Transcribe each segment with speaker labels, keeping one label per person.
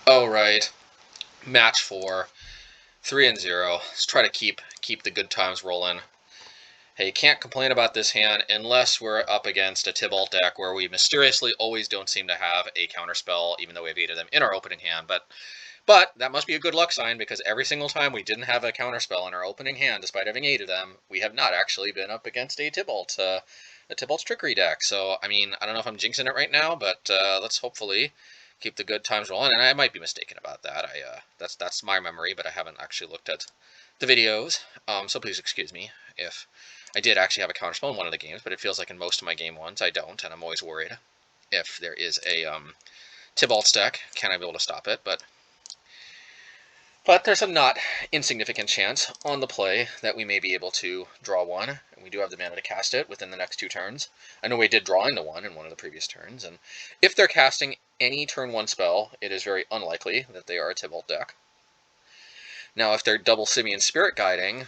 Speaker 1: Oh, right. Match 4. 3-0. Let's try to keep the good times rolling. Hey, you can't complain about this hand unless we're up against a Tibalt deck where we mysteriously always don't seem to have a counterspell, even though we have 8 of them in our opening hand. But that must be a good luck sign, because every single time we didn't have a counterspell in our opening hand, despite having 8 of them, we have not actually been up against a Tibalt's Trickery deck. So, I mean, I don't know if I'm jinxing it right now, but let's hopefully keep the good times rolling. And I might be mistaken about that. That's my memory, but I haven't actually looked at the videos. So please excuse me if I did actually have a counterspell in one of the games, but it feels like in most of my game ones I don't, and I'm always worried if there is a Tibalt's deck, can I be able to stop it? But there's a not insignificant chance on the play that we may be able to draw one, and we do have the mana to cast it within the next 2 turns. I know we did draw into one in one of the previous turns, and if they're casting any turn 1 spell, it is very unlikely that they are a Tibalt deck. Now, if they're double Simian Spirit Guiding,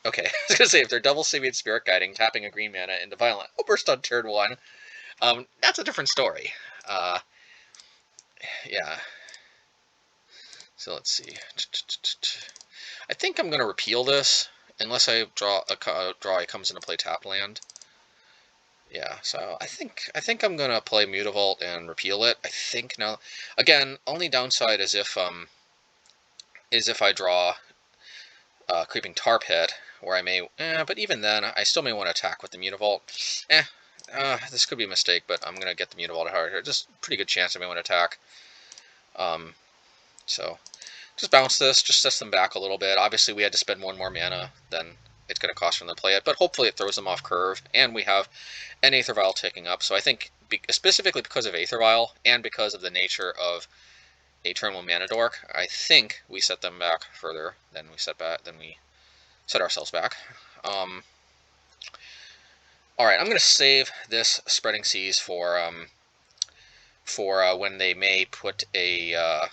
Speaker 1: okay, I was going to say, if they're double Simian Spirit Guiding, tapping a green mana into Violent Outburst on turn 1, that's a different story. Yeah. So let's see. I think I'm going to repeal this, unless I draw a comes into play tap land. Yeah, so I think I'm going to play Mutavault and repeal it. I think now, again, only downside is if I draw Creeping Tar Pit, where I may, but even then, I still may want to attack with the Mutavault. This could be a mistake, but I'm going to get the Mutavault hard here. Just pretty good chance I may want to attack. So just bounce this, just sets them back a little bit. Obviously, we had to spend 1 more mana than it's going to cost for them to play it, but hopefully it throws them off curve, and we have an Aether Vial taking up. So I think, specifically because of Aether Vial, and because of the nature of a turn 1 mana dork, I think we set them back further than we set ourselves back. Alright, I'm going to save this Spreading Seas for when they may put a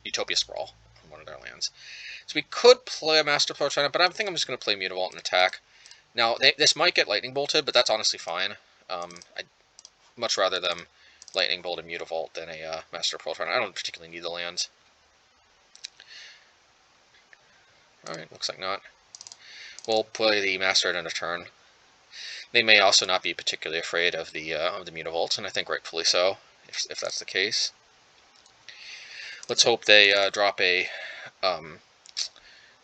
Speaker 1: Utopia Sprawl on one of their lands. So we could play a Masterflow Trident, but I think I'm just going to play Mutavault and attack. Now, this might get Lightning Bolted, but that's honestly fine. I'd much rather them Lightning Bolt and Mutavault than a Masterflow Trident. I don't particularly need the lands. Alright, looks like not. We'll play the Master at end of turn. They may also not be particularly afraid of the Mutavault, and I think rightfully so, if that's the case. Let's hope they drop a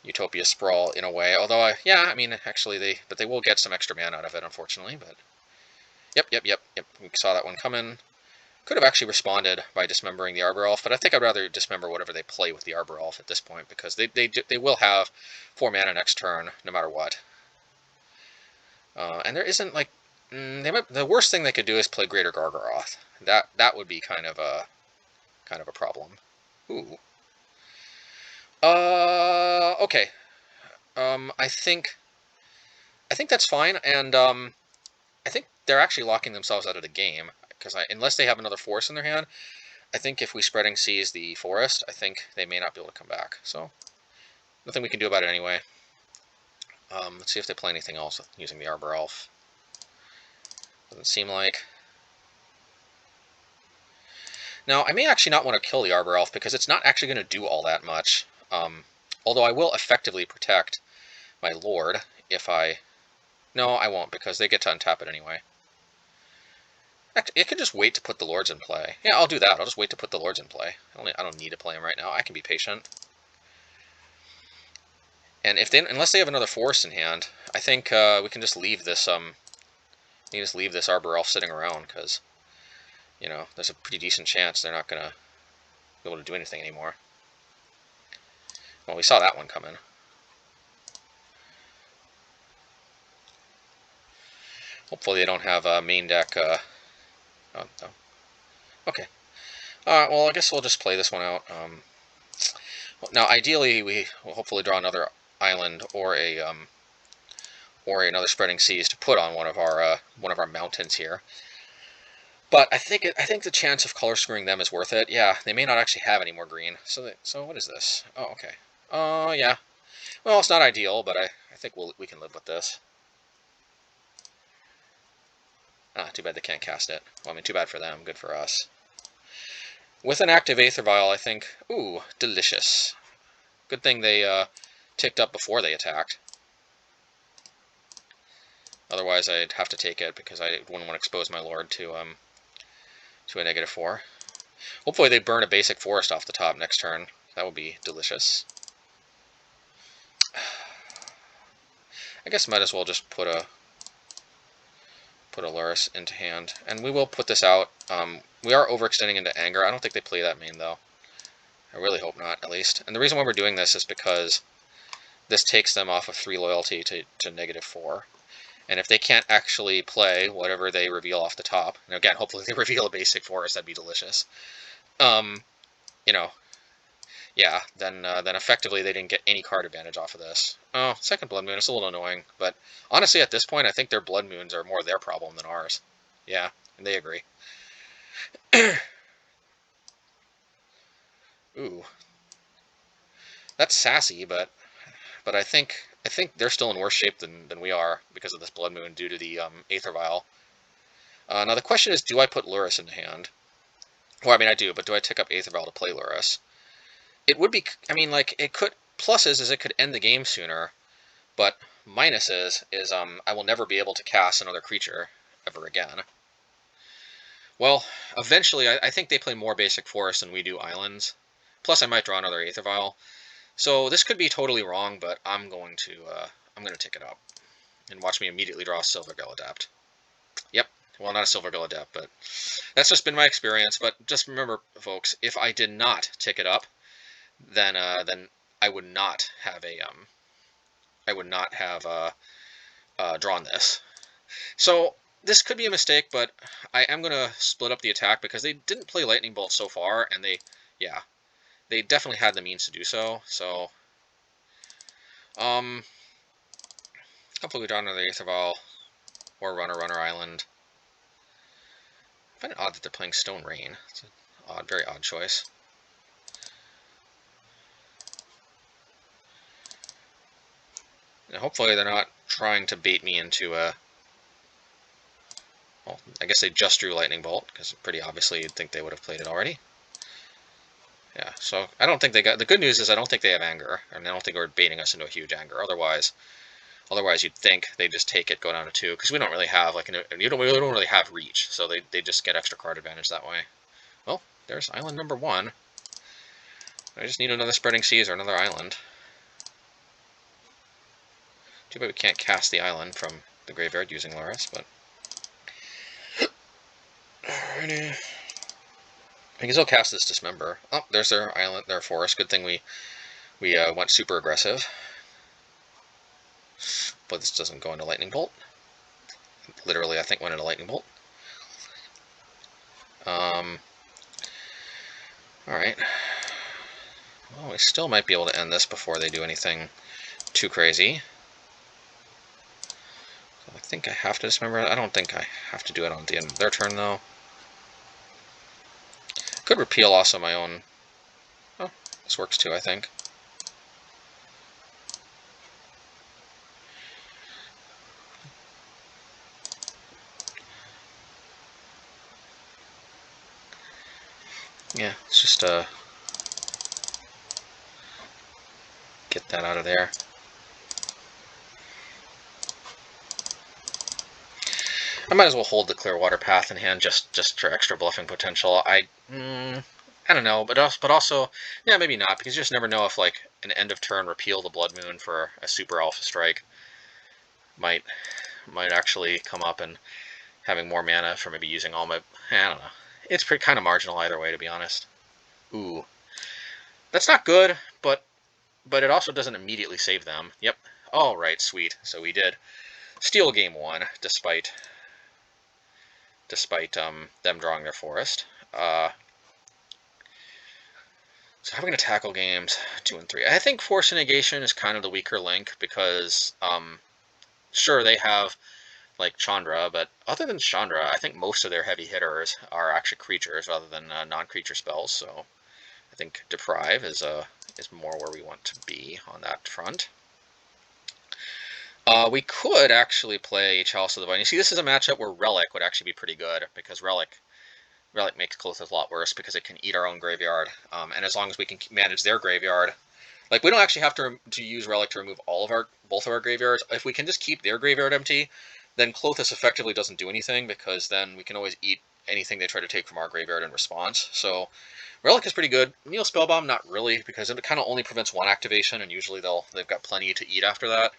Speaker 1: Utopia Sprawl in a way. Although, I mean, actually, they will get some extra mana out of it, unfortunately. But yep. We saw that one coming. Could have actually responded by dismembering the Arbor Elf, but I think I'd rather dismember whatever they play with the Arbor Elf at this point, because they will have 4 mana next turn, no matter what. And there isn't, like, the worst thing they could do is play Greater Gargaroth. That would be kind of a problem. Ooh. Okay. I think that's fine, and I think they're actually locking themselves out of the game, because unless they have another forest in their hand, I think if we Spreading Seas the forest, I think they may not be able to come back. So nothing we can do about it anyway. Let's see if they play anything else using the Arbor Elf. Doesn't seem like. Now, I may actually not want to kill the Arbor Elf, because it's not actually going to do all that much. Although I will effectively protect my Lord if I... No, I won't, because they get to untap it anyway. Actually, I could just wait to put the Lords in play. Yeah, I'll do that. I'll just wait to put the Lords in play. I don't need to play them right now. I can be patient. And unless they have another forest in hand, I think we can just leave this Arbor Elf sitting around, because there's a pretty decent chance they're not gonna be able to do anything anymore. Well, we saw that one coming. Hopefully they don't have a main deck. Oh, no. Okay. Well, I guess we'll just play this one out. Now, ideally, we will hopefully draw another island or another Spreading Seas to put on one of our mountains here. But I think the chance of color screwing them is worth it. Yeah, they may not actually have any more green. So what is this? Oh, okay. Yeah. Well, it's not ideal, but I think we can live with this. Too bad they can't cast it. Well, I mean, too bad for them. Good for us. With an active Aether Vial, I think... Ooh, delicious. Good thing they ticked up before they attacked. Otherwise, I'd have to take it because I wouldn't want to expose my Lord to a -4. Hopefully they burn a basic forest off the top next turn. That would be delicious. I guess might as well just put a Lurrus into hand. And we will put this out. We are overextending into anger. I don't think they play that main, though. I really hope not, at least. And the reason why we're doing this is because this takes them off of 3 loyalty to -4. And if they can't actually play whatever they reveal off the top, and again, hopefully they reveal a basic forest, that'd be delicious. You know, yeah, then effectively they didn't get any card advantage off of this. Oh, second Blood Moon, it's a little annoying, but honestly at this point I think their Blood Moons are more their problem than ours. Yeah, and they agree. Ooh. That's sassy, but I think they're still in worse shape than we are because of this Blood Moon due to the Aether Vial. Now the question is, do I put Lurrus in hand? Well, I mean I do, but do I tick up Aether Vial to play Lurrus? It would be, I mean, like, it could, pluses is it could end the game sooner, but minuses is I will never be able to cast another creature ever again. Well, eventually, I think they play more basic forests than we do islands. Plus, I might draw another Aether Vial. So this could be totally wrong, but I'm going to tick it up and watch me immediately draw a Silvergill Adept. Yep. Well, not a Silvergill Adept, but that's just been my experience. But just remember, folks, if I did not tick it up, then I would not have drawn this. So this could be a mistake, but I am gonna split up the attack because they didn't play Lightning Bolt so far, and they definitely had the means to do so. So hopefully we draw another Aether Vial or Runner Island. I find it odd that they're playing Stone Rain. It's an odd, very odd choice. And hopefully they're not trying to bait me into a... Well, I guess they just drew Lightning Bolt, because pretty obviously you'd think they would have played it already. Yeah, so I don't think they got... The good news is I don't think they have anger, and I don't think they're baiting us into a huge anger. Otherwise you'd think they just take it, go down to 2, because we don't really have, like, we don't really have reach, so they just get extra card advantage that way. Well, there's island number 1. I just need another Spreading Seas or another island. Too bad we can't cast the island from the graveyard using Lurrus, but... Alrighty. I can still cast this Dismember. Oh, there's their island, their forest. Good thing we went super aggressive. But this doesn't go into Lightning Bolt. Literally, I think went into Lightning Bolt. Alright. Well, we still might be able to end this before they do anything too crazy. So I think I have to Dismember. I don't think I have to do it on the end of their turn, though. Could Repeal also my own... Oh, this works too, I think. Yeah, let's just get that out of there. I might as well hold the Clearwater Path in hand just for extra bluffing potential. I don't know, but also, yeah, maybe not, because you just never know if, like, an end of turn Repeal the Blood Moon for a super alpha strike might actually come up, and having more mana for maybe using all my... I don't know. It's pretty kind of marginal either way, to be honest. Ooh. That's not good, but it also doesn't immediately save them. Yep. All right, sweet. So we did steal game 1, despite them drawing their forest. So how are we going to tackle games 2 and 3? I think Force and Negation is kind of the weaker link, because sure, they have, like, Chandra, but other than Chandra, I think most of their heavy hitters are actually creatures rather than non-creature spells, so I think Deprive is more where we want to be on that front. We could actually play Chalice of the Divine. You see, this is a matchup where Relic would actually be pretty good, because Relic Relic makes Klothys a lot worse because it can eat our own graveyard, and as long as we can manage their graveyard, like we don't actually have to use Relic to remove both of our graveyards. If we can just keep their graveyard empty, then Klothys effectively doesn't do anything because then we can always eat anything they try to take from our graveyard in response. So Relic is pretty good. Nihil Spellbomb, not really, because it kind of only prevents one activation, and usually they've got plenty to eat after that.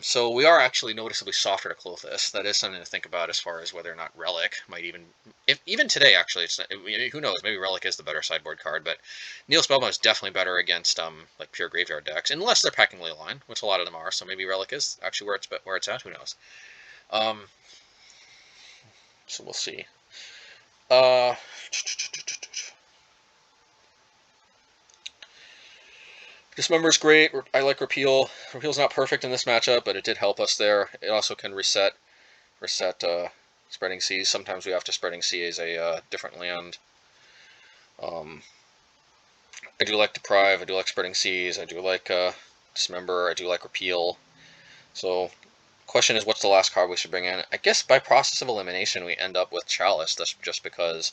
Speaker 1: So we are actually noticeably softer to Klothys. That is something to think about as far as whether or not Relic might even today, actually, it's not, who knows, maybe Relic is the better sideboard card, but Nihil Spellbomb is definitely better against like pure graveyard decks, unless they're packing Ley Line, which a lot of them are, so maybe Relic is actually where it's at, who knows. So we'll see. Dismember's great. I like Repeal. Repeal's not perfect in this matchup, but it did help us there. It also can reset Spreading Seas. Sometimes we have to Spreading Seas a different land. I do like Deprive. I do like Spreading Seas. I do like Dismember. I do like Repeal. So, question is, what's the last card we should bring in? I guess by process of elimination, we end up with Chalice. That's just because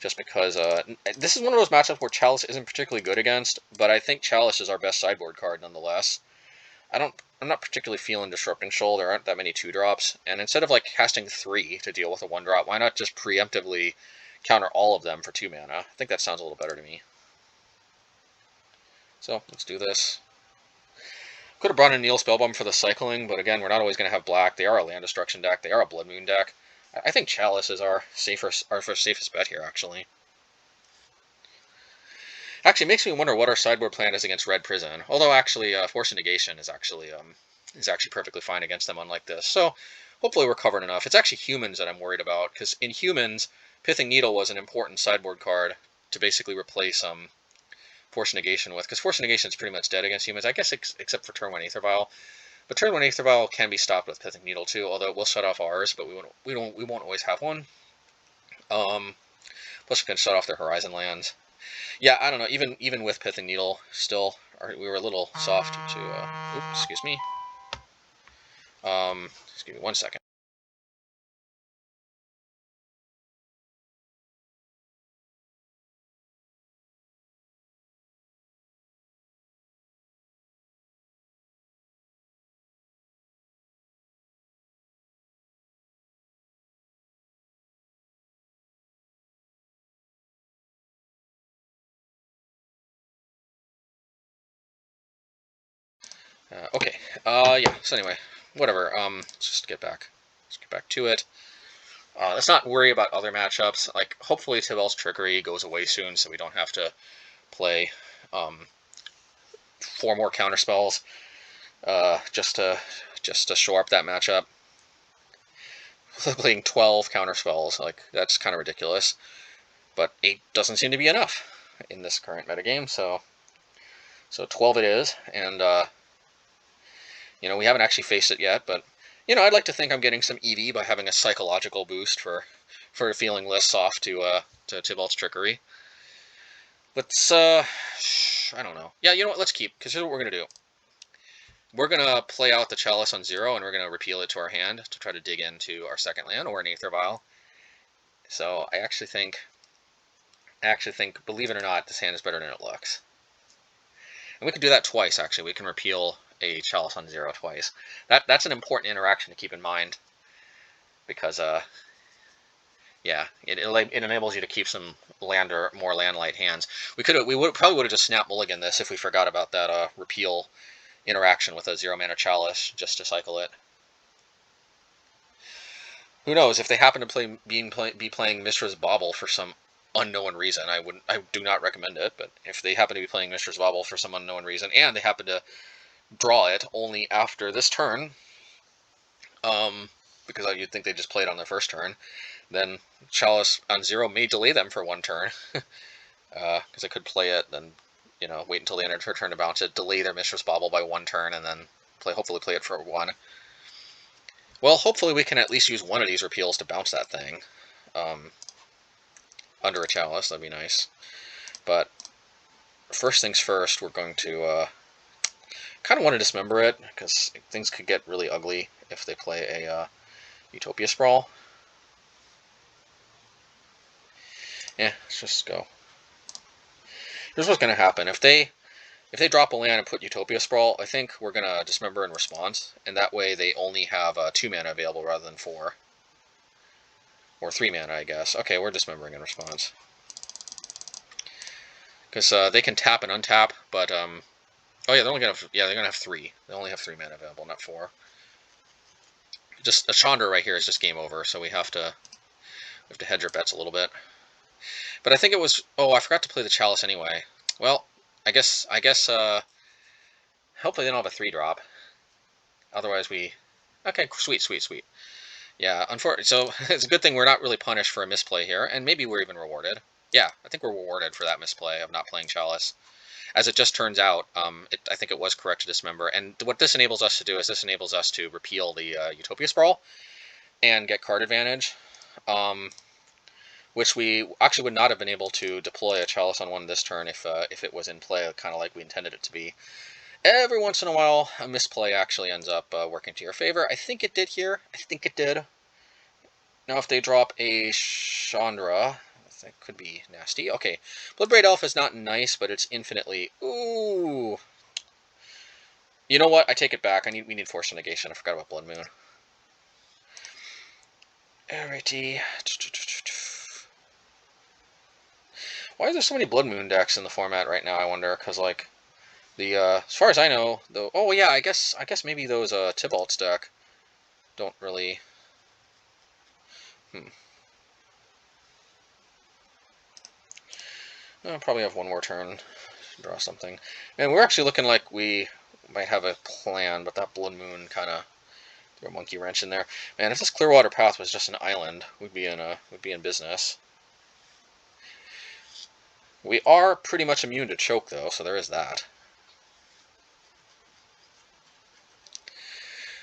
Speaker 1: this is one of those matchups where Chalice isn't particularly good against, but I think Chalice is our best sideboard card nonetheless. I'm not particularly feeling Disrupting Shoal. There aren't that many 2-drops, and instead of like casting 3 to deal with a 1-drop, why not just preemptively counter all of them for 2 mana? I think that sounds a little better to me. So let's do this. Could have brought in Nihil Spellbomb for the cycling, but again, we're not always going to have black. They are a land destruction deck. They are a Blood Moon deck. I think Chalice is our safest bet here, actually. Actually, it makes me wonder what our sideboard plan is against Red Prison. Although, actually, Force of Negation is actually perfectly fine against them, unlike this. So, hopefully we're covered enough. It's actually Humans that I'm worried about, because in Humans, Pithing Needle was an important sideboard card to basically replace Force of Negation with, because Force of Negation is pretty much dead against Humans, I guess, except for turn 1 Aether Vial. But turn 1 Aether Vial can be stopped with Pithing Needle too, although it will shut off ours, but we won't always have one. Plus we can shut off their Horizon lands. Yeah, I don't know. Even with Pithing Needle, still we were a little soft to. Oops, excuse me. Just give me 1 second. Okay. Yeah. So anyway, whatever. Let's just get back. Let's get back to it. Let's not worry about other matchups. Like, hopefully Tibalt's Trickery goes away soon, so we don't have to play 4 more counterspells just to shore up that matchup. Playing 12 counterspells, like, that's kind of ridiculous. But 8 doesn't seem to be enough in this current metagame, so 12 it is, and we haven't actually faced it yet, but I'd like to think I'm getting some EV by having a psychological boost for feeling less soft to Tibalt's Trickery. Let's I don't know. Yeah, you know what? Let's keep, because here's what we're gonna do. We're gonna play out the Chalice on 0, and we're gonna repeal it to our hand to try to dig into our second land or an Aether Vial. So I actually think, believe it or not, this hand is better than it looks. And we can do that twice, actually. We can repeal a Chalice on 0 twice. That's an important interaction to keep in mind, because yeah, it enables you to keep some land or more land-light hands. We probably would have just snap mulligan this if we forgot about that repeal interaction with a 0-mana Chalice just to cycle it. Who knows, if they happen to be playing Mishra's Bauble for some unknown reason, I do not recommend it, but if they happen to be playing Mishra's Bauble for some unknown reason, and they happen to draw it only after this turn, because you'd think they just played on their first turn, then Chalice on 0 may delay them for 1 turn, because they could play it, then wait until the end of their turn to bounce it, delay their Mishra's Bauble by 1 turn, and then hopefully play it for 1. Well, hopefully we can at least use one of these repeals to bounce that thing under a Chalice. That'd be nice. But first things first, we're going to kind of want to dismember it, because things could get really ugly if they play a Utopia Sprawl. Let's just go. Here's what's going to happen. If they drop a land and put Utopia Sprawl, I think we're going to Dismember in response, and that way they only have 2 mana available rather than 4. Or 3 mana, I guess. Okay, we're Dismembering in response. Because they can tap and untap, but oh yeah, they're gonna have 3. They only have 3 mana available, not 4. Just a Chandra right here is just game over, so we have to hedge our bets a little bit. But I think it was, oh, I forgot to play the Chalice anyway. Well, I guess hopefully they don't have a 3-drop. Otherwise okay, sweet. Yeah, unfortunately, so it's a good thing we're not really punished for a misplay here, and maybe we're even rewarded. Yeah, I think we're rewarded for that misplay of not playing Chalice. As it just turns out, I think it was correct to Dismember. And what this enables us to do is this enables us to repeal the Utopia Sprawl and get card advantage, which we actually would not have been able to deploy a Chalice on one this turn if it was in play, kind of like we intended it to be. Every once in a while, a misplay actually ends up working to your favor. I think it did here. I think it did. Now, if they drop a Chandra, that could be nasty. Okay, Bloodbraid Elf is not nice, but it's infinitely... Ooh! You know what? I take it back. We need Force Negation. I forgot about Blood Moon. Alrighty. Why are there so many Blood Moon decks in the format right now, I wonder? Because, like, as far as I know, though... Oh, yeah, I guess maybe those Tibalt's deck don't really... I'll probably have one more turn. Draw something. And we're actually looking like we might have a plan, but that Blood Moon kind of threw a monkey wrench in there. Man, if this Clearwater Path was just an island, we'd be in business. We are pretty much immune to choke, though, so there is that.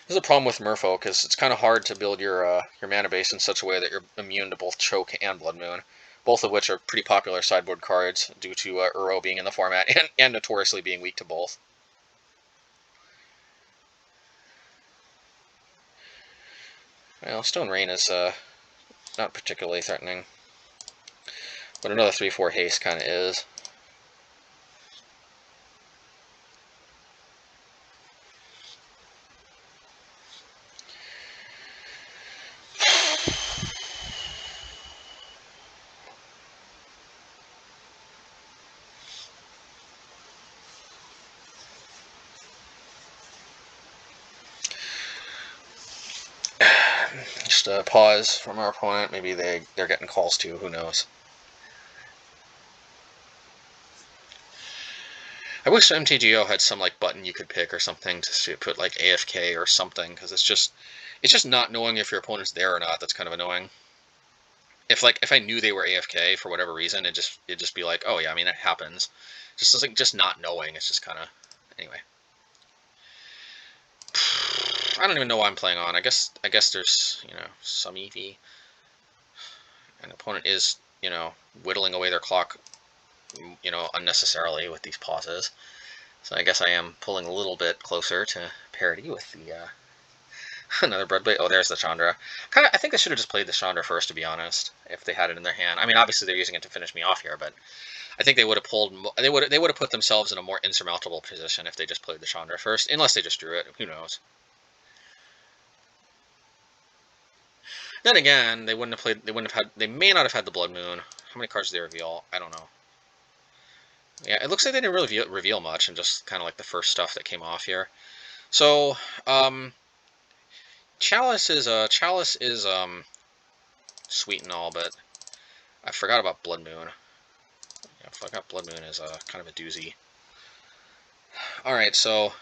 Speaker 1: This is a problem with Merfolk, is it's kind of hard to build your mana base in such a way that you're immune to both choke and Blood Moon, both of which are pretty popular sideboard cards due to Uro being in the format and notoriously being weak to both. Well, Stone Rain is not particularly threatening, but another 3/4 haste kind of is. Just a pause from our opponent. Maybe they're getting calls too. Who knows? I wish MTGO had some like button you could pick or something to put like AFK or something, because it's just not knowing if your opponent's there or not. That's kind of annoying. If I knew they were AFK for whatever reason, it'd just be like, oh yeah, I mean, it happens. Just not knowing. It's just kind of, anyway. I don't even know why I'm playing on. I guess there's, some EV. An opponent is, whittling away their clock, unnecessarily with these pauses. So I guess I am pulling a little bit closer to parity with the another Bloodblade. Oh, there's the Chandra. I think they should have just played the Chandra first, to be honest, if they had it in their hand. I mean, obviously they're using it to finish me off here, but I think they would have pulled. They would have put themselves in a more insurmountable position if they just played the Chandra first, unless they just drew it. Who knows? Then again, they wouldn't have played. They may not have had the Blood Moon. How many cards did they reveal? I don't know. Yeah, it looks like they didn't really reveal much, and just kind of like the first stuff that came off here. So, Chalice is sweet and all, but I forgot about Blood Moon. Yeah, I forgot Blood Moon is kind of a doozy. All right, so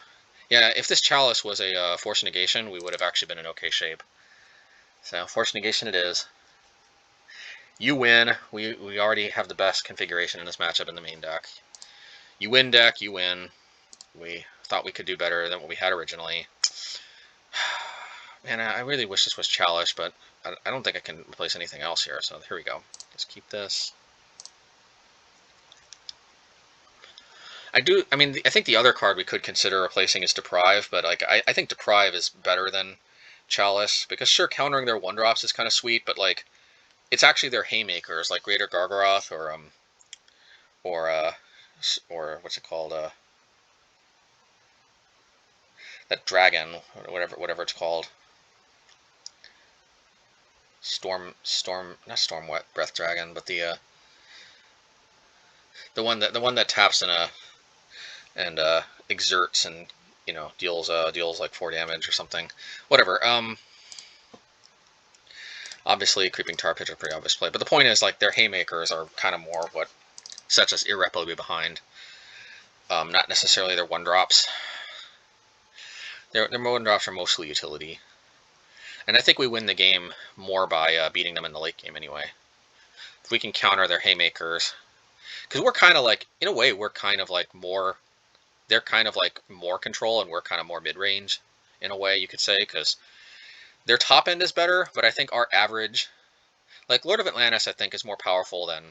Speaker 1: yeah, if this Chalice was a Force Negation, we would have actually been in okay shape. So Force Negation it is. You win. We already have the best configuration in this matchup in the main deck. You win, deck. You win. We thought we could do better than what we had originally. Man, I really wish this was Chalice, but I don't think I can replace anything else here, so here we go. Let's keep this. I think the other card we could consider replacing is Deprive, but like I think Deprive is better than Chalice, because sure, countering their 1-drops is kind of sweet, but like it's actually their haymakers, like Greater Gargaroth or what's it called? That dragon, whatever it's called. Not Storm Wet Breath Dragon, but the one that taps and exerts and deals like 4 damage or something. Whatever. Obviously, Creeping Tar Pit is a pretty obvious play, but the point is, like, their haymakers are kind of more what sets us irreparably behind. Not necessarily their 1-drops. Their 1-drops are mostly utility. And I think we win the game more by beating them in the late game anyway. If we can counter their haymakers. Because we're kind of like, in a way, we're kind of like more... They're kind of like more control, and we're kind of more mid-range, in a way, you could say, because their top end is better, but I think our average... Like, Lord of Atlantis, I think, is more powerful than...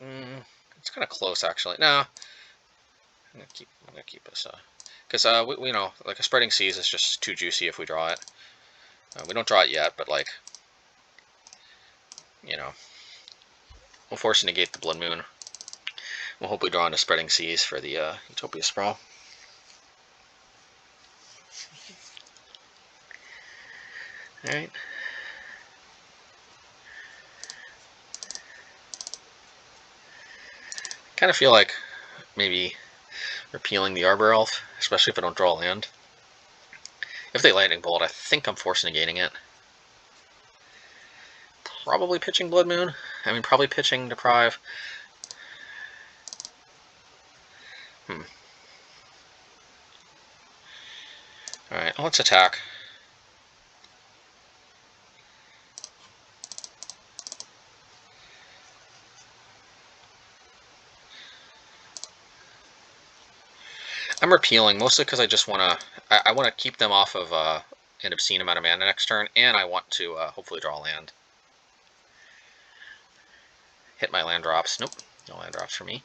Speaker 1: it's kind of close, actually. No, I'm gonna keep this, because we know, like, a Spreading Seas is just too juicy if we draw it. We don't draw it yet, but, like, we'll force to negate the Blood Moon. We'll hope we draw into Spreading Seas for the Utopia Sprawl. Alright. Kind of feel like maybe repealing the Arbor Elf, especially if I don't draw land. If they Lightning Bolt, I think I'm force negating it. Probably pitching Blood Moon. I mean, probably pitching Deprive. Alright, let's attack. I'm repealing, mostly because I just want to... I want to keep them off of an obscene amount of mana next turn, and I want to hopefully draw land. Hit my land drops. Nope, no land drops for me.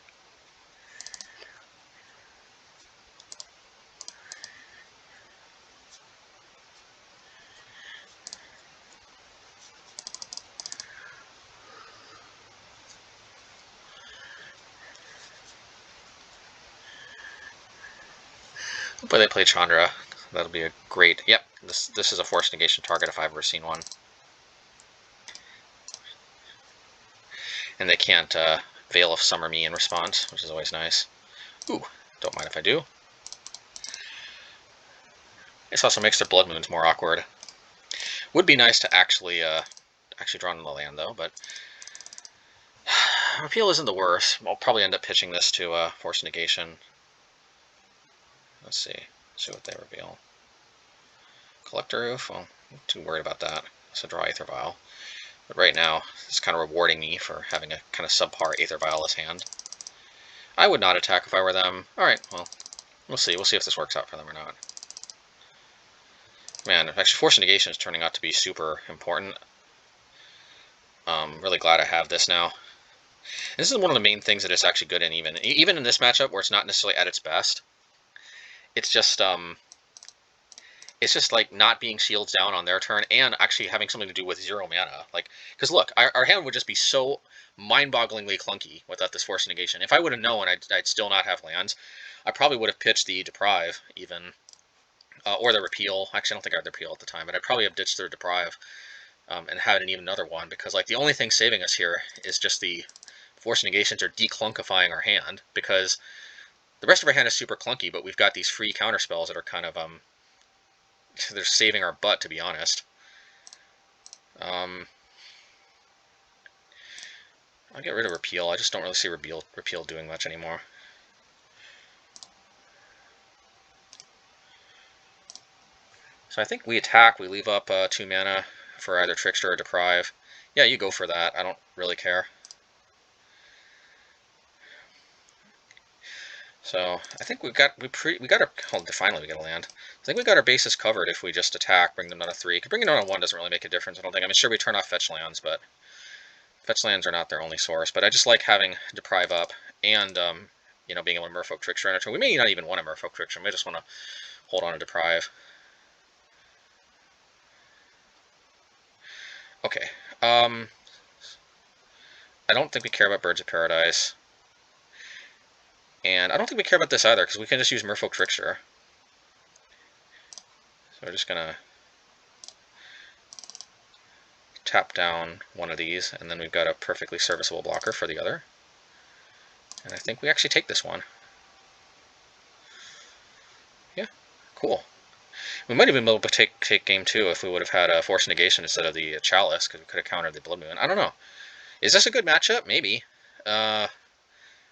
Speaker 1: Hopefully they play Chandra. That'll be a great... Yep, this is a forced negation target if I've ever seen one. And they can't Veil of Summer me in response, which is always nice. Ooh, don't mind if I do. This also makes their Blood Moons more awkward. Would be nice to actually draw into the land, though, but... Repeal isn't the worst. I'll probably end up pitching this to Force Negation. Let's see what they reveal. Collector Roof? Well, I'm not too worried about that. So draw Aether Vial. But right now, it's kind of rewarding me for having a kind of subpar Aether Vial-less hand. I would not attack if I were them. Alright, well, we'll see. We'll see if this works out for them or not. Man, actually, Force Negation is turning out to be super important. Really glad I have this now. This is one of the main things that it's actually good in, even in this matchup where it's not necessarily at its best. It's just like not being shields down on their turn and actually having something to do with 0 mana. Like, because look, our hand would just be so mind-bogglingly clunky without this Force Negation. If I would have known I'd still not have lands, I probably would have pitched the Deprive even, or the Repeal. Actually, I don't think I had the Repeal at the time, but I'd probably have ditched the Deprive and had an even another one, because like the only thing saving us here is just the Force Negations are declunkifying our hand, because the rest of our hand is super clunky, but we've got these free counter spells that are kind of they're saving our butt, to be honest. I'll get rid of Repeal. I just don't really see Repeal doing much anymore. So I think we attack, we leave up 2 mana for either Trickster or Deprive. Yeah, you go for that. I don't really care. So I think we got our finally we get a land. I think we got our bases covered if we just attack, bring them down to 3. Bringing them down to 1 doesn't really make a difference, I don't think. I mean, sure, we turn off fetch lands, but fetch lands are not their only source. But I just like having Deprive up and being able to Merfolk Trickster in a turn. We may not even want a Merfolk Trickster. We may just want to hold on to Deprive. Okay. I don't think we care about Birds of Paradise. And I don't think we care about this either, because we can just use Merfolk Trickster. So we're just going to tap down one of these, and then we've got a perfectly serviceable blocker for the other. And I think we actually take this one. Yeah, cool. We might have been able to take game 2 if we would have had a Force Negation instead of the Chalice, because we could have countered the Blood Moon. I don't know. Is this a good matchup? Maybe. I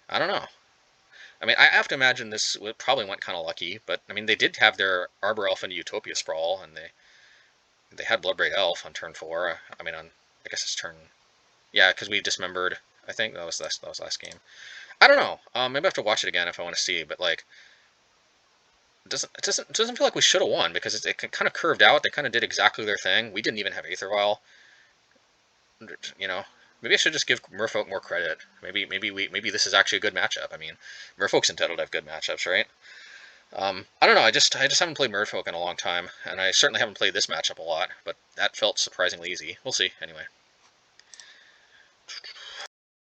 Speaker 1: don't know. I mean, I have to imagine this probably went kind of lucky, but I mean, they did have their Arbor Elf into Utopia Sprawl, and they had Bloodbraid Elf on turn 4. I mean, I guess it's turn, yeah, because we dismembered. I think that was last game. I don't know. Maybe I have to watch it again if I want to see, but like, it doesn't feel like we should have won because it kind of curved out. They kind of did exactly their thing. We didn't even have Aether Vial. You know, maybe I should just give Merfolk more credit. Maybe this is actually a good matchup. I mean, Merfolk's entitled to have good matchups, right? I don't know. I just haven't played Merfolk in a long time, and I certainly haven't played this matchup a lot. But that felt surprisingly easy. We'll see. Anyway.